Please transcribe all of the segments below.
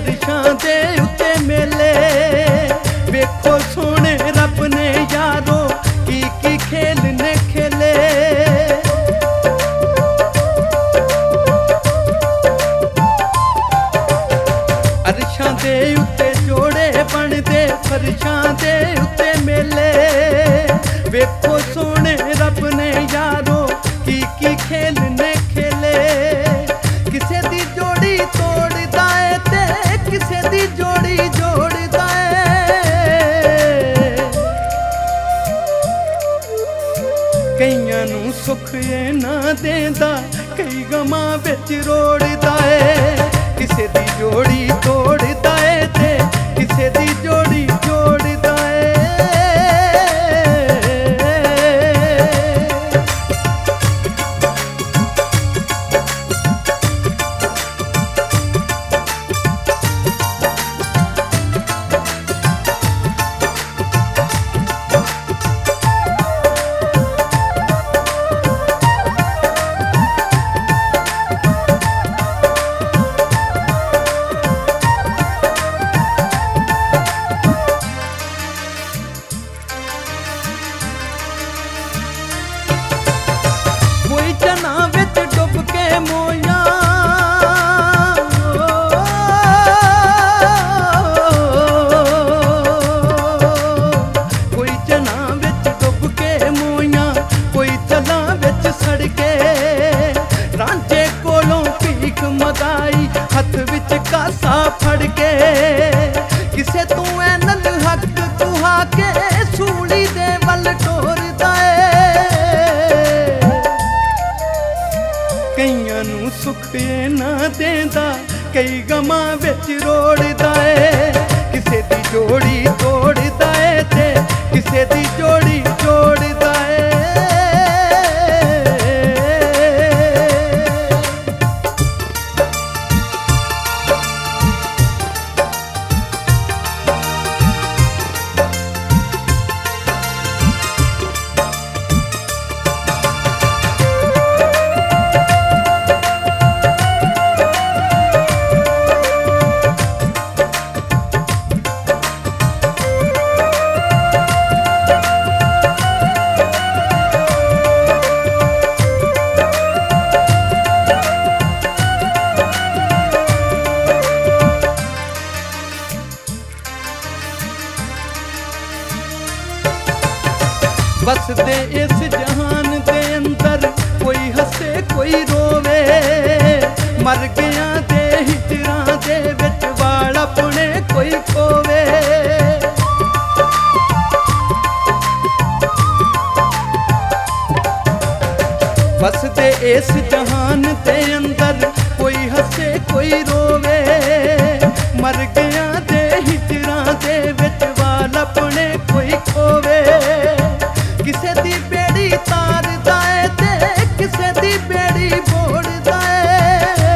फर्शां दे उत्ते मेले। वेखो सोने रब ने यारो की खेल ने खेले। अरशां दे उत्ते जोड़े बनदे फर्शां दे उत्ते मेले। वेखो सोने रब ने यारो की खेल ने खेले। किसे दी जोड़ी तोड़दा है ते किसे दी जोड़ी जोड़दा है। कईयां नूं सुख ना देंदा कई गमां विच रोड़दा है। किसे दी जोड़ी तोड़दा है ते किसे दी जोड़ी जोड़दा है। हथ विच कासा फड़ के किसे तू ऐनल हक तुहा के सूली दे वल टोरदा है। कईयां नूं सुख ना देंदा कई गमां विच रोड़दा है। किसे दी जोड़ी तोड़दा है ते किसे दी जोड़ी जोड़दा है। बस दे इस जहान दे अंदर कोई हसे कोई रोवे। मर गया दे हिजरां दे विच वाल अपने कोई खोवे। बस दे इस जहान दे अंदर कोई हसे कोई रोवे। मर गया दे हिजरां दे विच वाल अपने कोई खोवे। किसे दी बेड़ी तारदा है ते किसे दी बेड़ी बोड़दा है।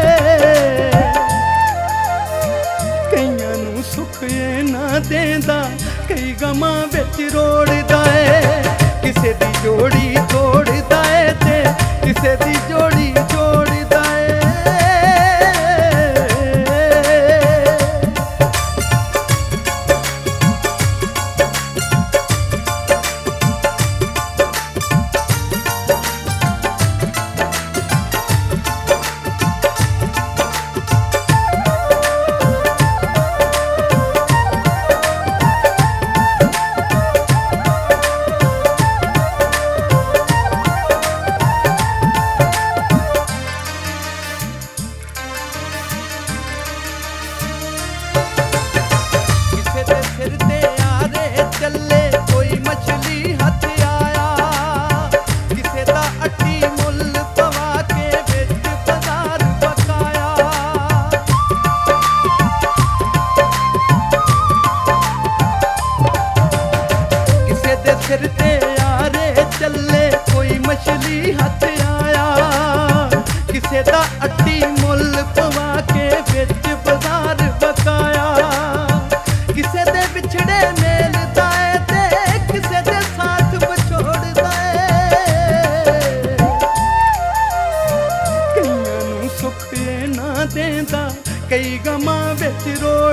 कईयां नूं सुख ना देंदा कई गमां विच रोड़दा है। किसे दी जोड़ी तोड़दा है ते किसे दी जोड़ी जोड़दा है। कई गमां विच रो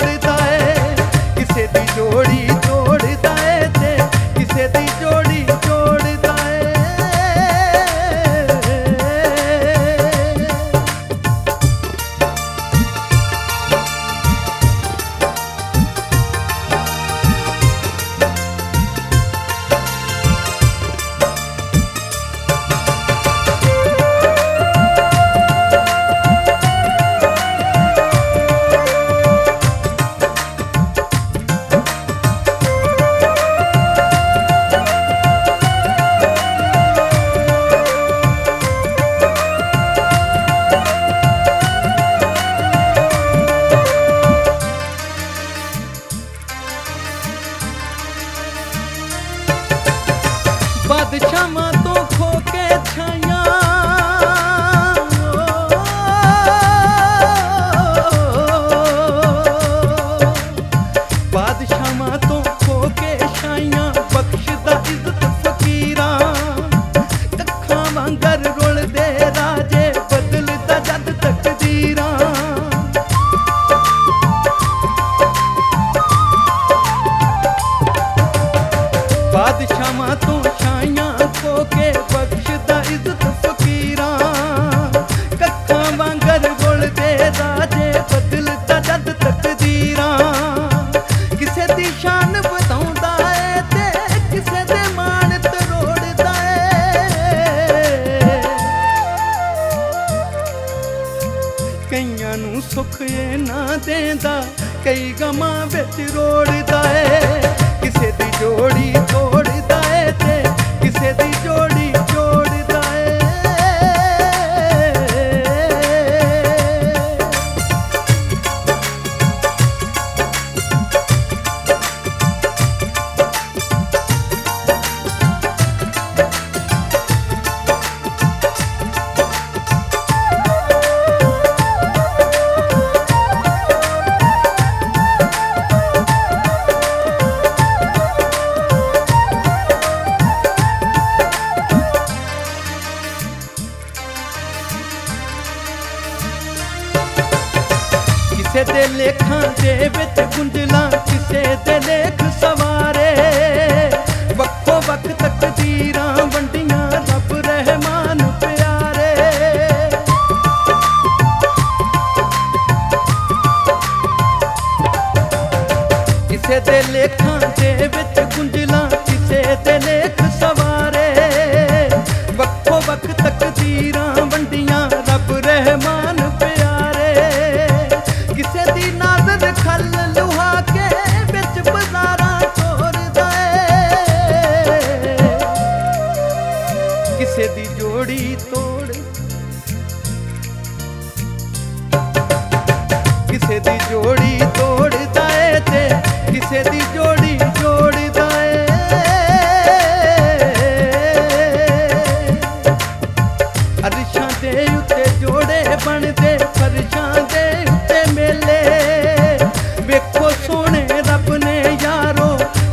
बादशाहां तो खो के छाइयां बादशाहां तो खो के छाइयां बख्शदा इज्जत फकीरां कखां वांगर रुलदे राजे बदलदा जद तकदीरां बादशाहां तो छाइयां खो के बख्शदा इज्जत फकीरां कखां वांगर रुलदे राजे बदलदा जद तकदीरां किसे दी शान बताउंदा है ते किसे दे मान तरोड़दा है कईयां नूं सुख ना देंदा कई गमां विच रोड़दा है किसे दी जोड़ी तोड़दा है ते किसे दी जोड़ी जोड़दा है किसे दे लेखां दे विच गुंजलां किसे दे लेख सवारे वक्खो वक्ख तकदीरां वंडियां रब रहमान प्यारे किसे दे लेखां दे विच गुंजलां किसे दे लेख सवारे वक्खो वक्ख तकदीरां वंडियां रब रहमान प्यारे किसे दी नाज़र खल लुहा के बिच बाज़ारां तोड़दा है किसे दी जोड़ी तोड़ किसे दी जोड़ी तोड़दा है ते किसे दी जोड़ी जोड़दा है अरशां दे उत्ते जोड़े बनदे फरशां दे उत्ते मेले वेखो सोने रब ने यारो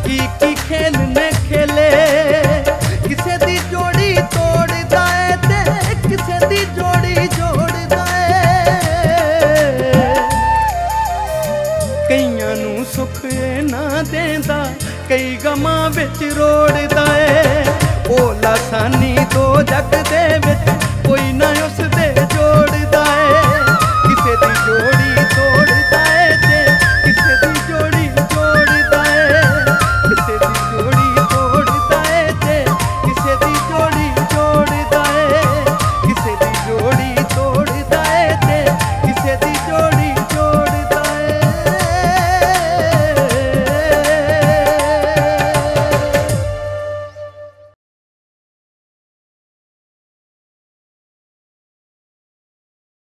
की खेल ने खेले किसे दी जोड़ी तोड़दा है ते किसे दी जोड़ी जोड़दा है कईयां नूं सुख ना देंदा कई गमां विच रोड़दा है ओ लासानी दो जग दे विच कोई ना उस दे जोड़दा है